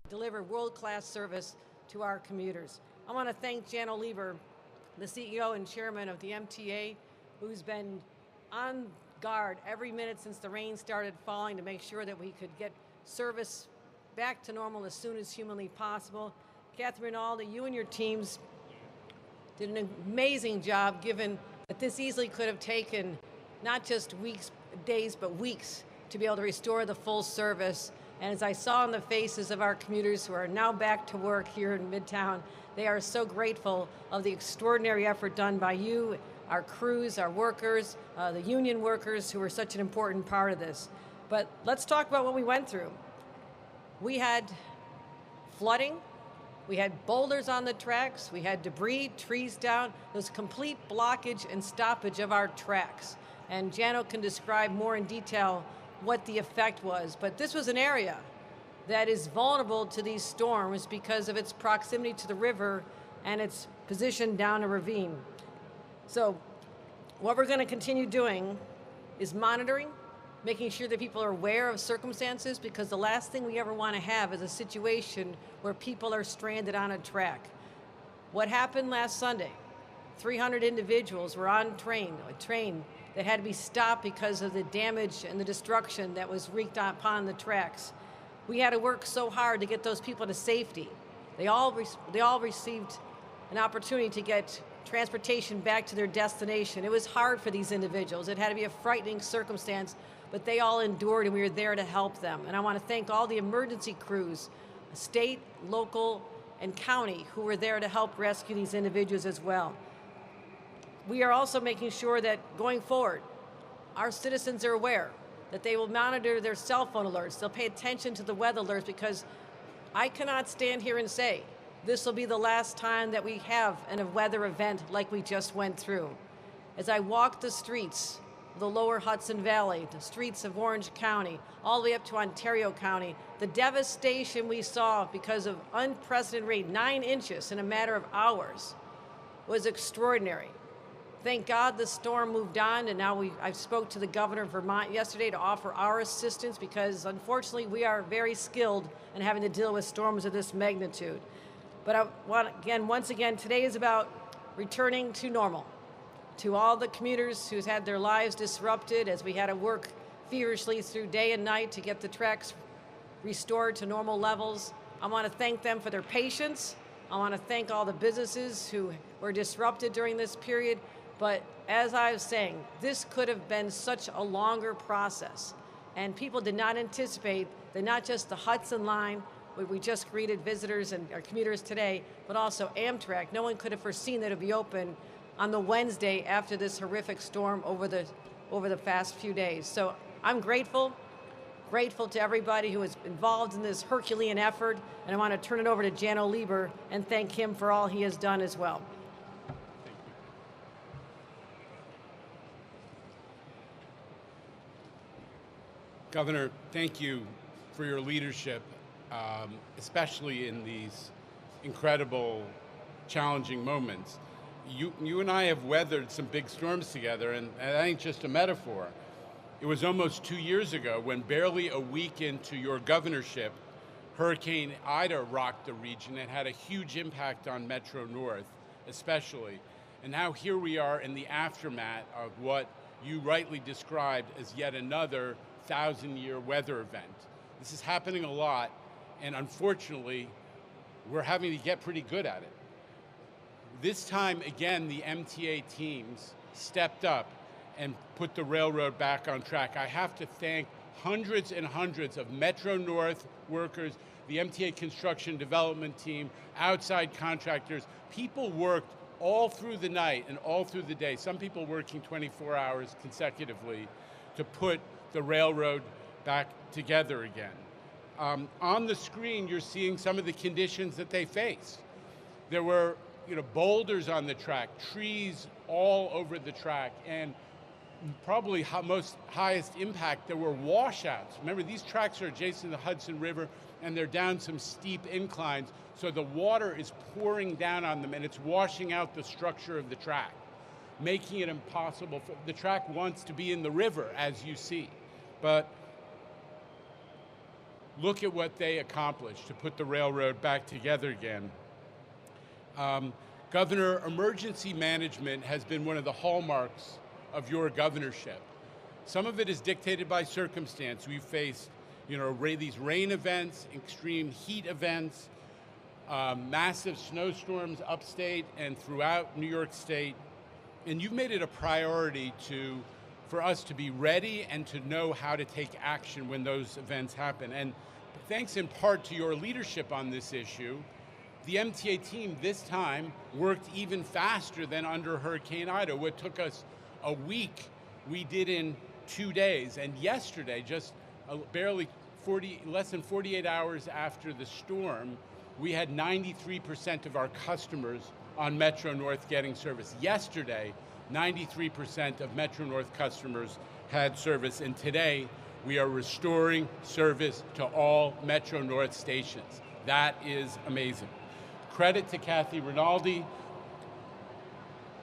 Deliver world-class service to our commuters. I want to thank Jan Oliver, the CEO and chairman of the MTA, who's been on guard every minute since the rain started falling to make sure that we could get service back to normal as soon as humanly possible. Catherine Rinaldi, you and your teams did an amazing job, given that this easily could have taken not just weeks, days, but weeks to be able to restore the full service. And as I saw in the faces of our commuters who are now back to work here in Midtown, they are so grateful of the extraordinary effort done by you, our crews, our workers, the union workers who are such an important part of this. But let's talk about what we went through. We had flooding, we had boulders on the tracks, we had debris, trees down. There was complete blockage and stoppage of our tracks. And Jano can describe more in detail what the effect was, but this was an area that is vulnerable to these storms because of its proximity to the river and its position down a ravine. So what we're going to continue doing is monitoring, making sure that people are aware of circumstances, because the last thing we ever want to have is a situation where people are stranded on a track. What happened last Sunday? 300 individuals were on a train that had to be stopped because of the damage and the destruction that was wreaked upon the tracks. We had to work so hard to get those people to safety. They all received an opportunity to get transportation back to their destination. It was hard for these individuals. It had to be a frightening circumstance, but they all endured, and we were there to help them. And I want to thank all the emergency crews, state, local, and county, who were there to help rescue these individuals as well. We are also making sure that going forward, our citizens are aware that they will monitor their cell phone alerts. They'll pay attention to the weather alerts, because I cannot stand here and say this will be the last time that we have a weather event like we just went through. As I walk the streets of the lower Hudson Valley, the streets of Orange County, all the way up to Ontario County, the devastation we saw because of unprecedented rain, 9 inches in a matter of hours, was extraordinary. Thank God the storm moved on, and now I spoke to the governor of Vermont yesterday to offer our assistance, because unfortunately we are very skilled in having to deal with storms of this magnitude. But I want, once again, today is about returning to normal. To all the commuters who's had their lives disrupted as we had to work feverishly through day and night to get the tracks restored to normal levels, I want to thank them for their patience. I want to thank all the businesses who were disrupted during this period. But as I was saying, this could have been such a longer process. And people did not anticipate that not just the Hudson line, We just greeted visitors and our commuters today, but also Amtrak. No one could have foreseen that it would be open on the Wednesday after this horrific storm over the past few days. So I'm grateful to everybody who was involved in this Herculean effort, and I want to turn it over to Jano Lieber and thank him for all he has done as well. Governor, thank you for your leadership, especially in these incredible, challenging moments. You and I have weathered some big storms together, and that ain't just a metaphor. It was almost 2 years ago when, barely a week into your governorship, Hurricane Ida rocked the region and had a huge impact on Metro North, especially. And now here we are in the aftermath of what you rightly described as yet another 1,000-year weather event. This is happening a lot, and unfortunately, we're having to get pretty good at it. This time, again, the MTA teams stepped up and put the railroad back on track. I have to thank hundreds and hundreds of Metro North workers, the MTA construction development team, outside contractors. People worked all through the night and all through the day, some people working 24 hours consecutively to put the railroad back together again. On the screen, you're seeing some of the conditions that they faced. There were boulders on the track, trees all over the track, and probably highest impact, there were washouts. Remember, these tracks are adjacent to the Hudson River, and they're down some steep inclines, so the water is pouring down on them, and it's washing out the structure of the track, making it impossible. The track wants to be in the river, as you see, but look at what they accomplished to put the railroad back together again. Governor, emergency management has been one of the hallmarks of your governorship. Some of it is dictated by circumstance. We've faced these rain events, extreme heat events, massive snowstorms upstate and throughout New York State. And you've made it a priority for us to be ready and to know how to take action when those events happen. And thanks in part to your leadership on this issue, the MTA team this time worked even faster than under Hurricane Ida. What took us a week, we did in 2 days. And yesterday, just less than 48 hours after the storm, we had 93% of our customers on Metro North getting service. Yesterday, 93% of Metro North customers had service, and today we are restoring service to all Metro North stations. That is amazing. Credit to Kathy Rinaldi.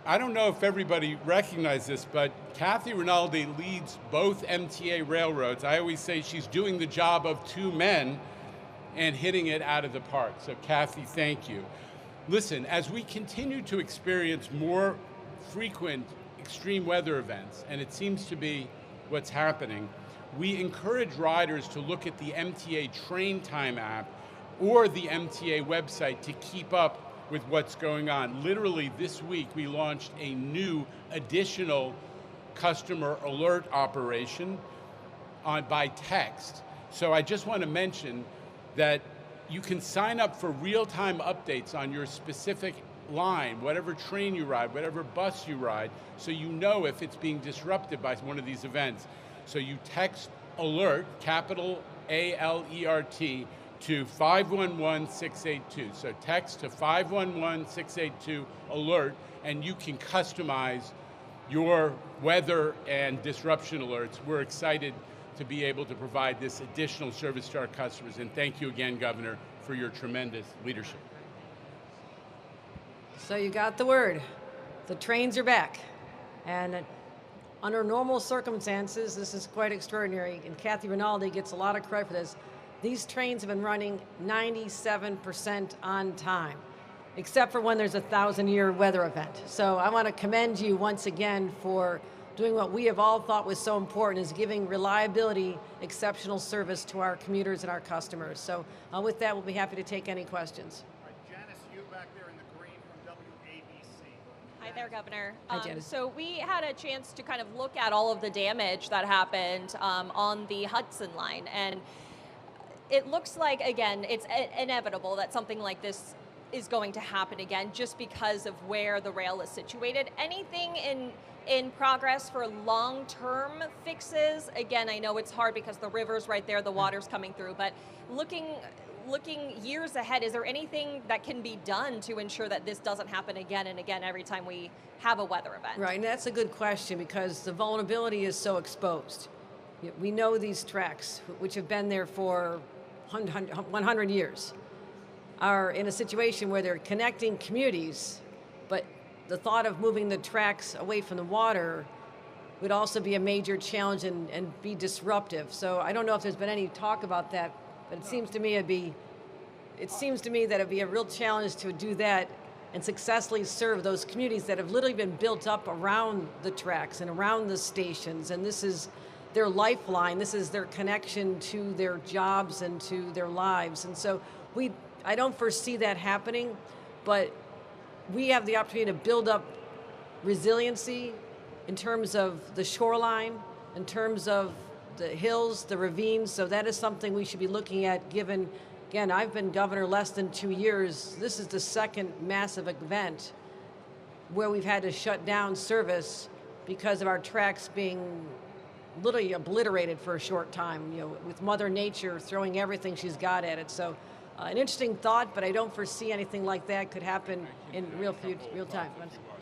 I don't know if everybody recognizes this, but Kathy Rinaldi leads both MTA railroads. I always say she's doing the job of two men and hitting it out of the park. So Kathy, thank you. Listen, as we continue to experience more frequent extreme weather events, and it seems to be what's happening, we encourage riders to look at the MTA Train Time app or the MTA website to keep up with what's going on. Literally this week, we launched a new additional customer alert operation by text. So I just want to mention that you can sign up for real-time updates on your specific line, whatever train you ride, whatever bus you ride, so you know if it's being disrupted by one of these events. So you text ALERT, capital A-L-E-R-T, to 511-682. So text to 511-682 ALERT, and you can customize your weather and disruption alerts. We're excited to be able to provide this additional service to our customers. And thank you again, Governor, for your tremendous leadership. So you got the word. The trains are back. And under normal circumstances, this is quite extraordinary, and Kathy Rinaldi gets a lot of credit for this. These trains have been running 97% on time, except for when there's a 1,000-year weather event. So I want to commend you once again for doing what we have all thought was so important, is giving reliability, exceptional service to our commuters and our customers. So with that, we'll be happy to take any questions. All right, Janice, you back there in the green from WABC. Hi there, Governor. Hi, Janice. So we had a chance to kind of look at all of the damage that happened on the Hudson line, and it looks like, again, it's inevitable that something like this is going to happen again just because of where the rail is situated. Anything in progress for long-term fixes? Again, I know it's hard because the river's right there, the water's coming through, but looking years ahead, is there anything that can be done to ensure that this doesn't happen again and again every time we have a weather event? Right, and that's a good question because the vulnerability is so exposed. We know these tracks, which have been there for 100 years, are in a situation where they're connecting communities, but the thought of moving the tracks away from the water would also be a major challenge and be disruptive. So I don't know if there's been any talk about that, but it seems to me that it'd be a real challenge to do that and successfully serve those communities that have literally been built up around the tracks and around the stations, and this is their lifeline, this is their connection to their jobs and to their lives. And so I don't foresee that happening, but we have the opportunity to build up resiliency in terms of the shoreline, in terms of the hills, the ravines, so that is something we should be looking at given, again, I've been governor less than 2 years. This is the second massive event where we've had to shut down service because of our tracks being literally obliterated for a short time, with Mother Nature throwing everything she's got at it. So an interesting thought, but I don't foresee anything like that could happen in real time.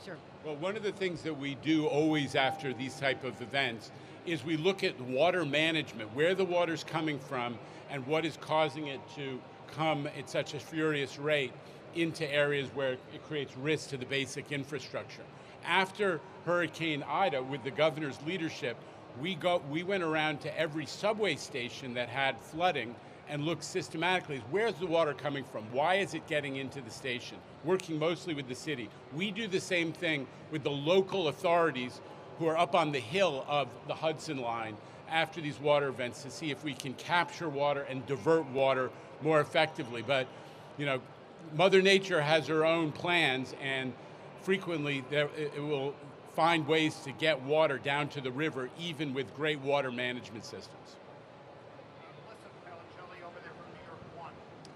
Sure. Well, one of the things that we do always after these type of events is we look at water management, where the water's coming from and what is causing it to come at such a furious rate into areas where it creates risk to the basic infrastructure. After Hurricane Ida, with the governor's leadership, we went around to every subway station that had flooding and looked systematically, where's the water coming from? Why is it getting into the station? Working mostly with the city. We do the same thing with the local authorities who are up on the hill of the Hudson line after these water events to see if we can capture water and divert water more effectively. But, Mother Nature has her own plans, and frequently it will find ways to get water down to the river, even with great water management systems.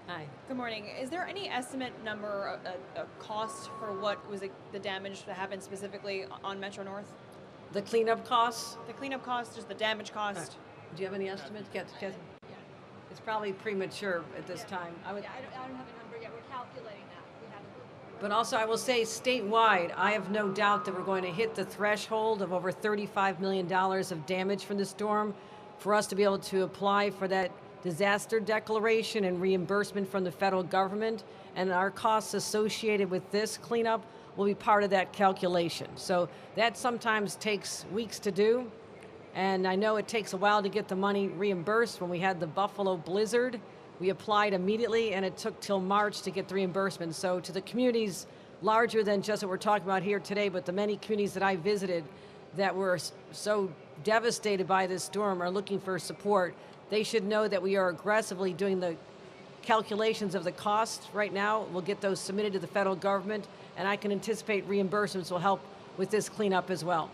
Hi. Good morning. Is there any estimate number, a cost for what was the damage that happened specifically on Metro North? The cleanup costs? The cleanup cost, just the damage cost? Do you have any estimates? Kathy? Yeah. It's probably premature at this time. I don't have a number yet. We're calculating that. We haven't. But also I will say statewide, I have no doubt that we're going to hit the threshold of over $35 million of damage from the storm for us to be able to apply for that disaster declaration and reimbursement from the federal government, and our costs associated with this cleanup will be part of that calculation. So that sometimes takes weeks to do, and I know it takes a while to get the money reimbursed. When we had the Buffalo blizzard, we applied immediately, and it took till March to get the reimbursement. So to the communities larger than just what we're talking about here today, but the many communities that I visited that were so devastated by this storm are looking for support, they should know that we are aggressively doing the calculations of the costs right now. We'll get those submitted to the federal government, and I can anticipate reimbursements will help with this cleanup as well.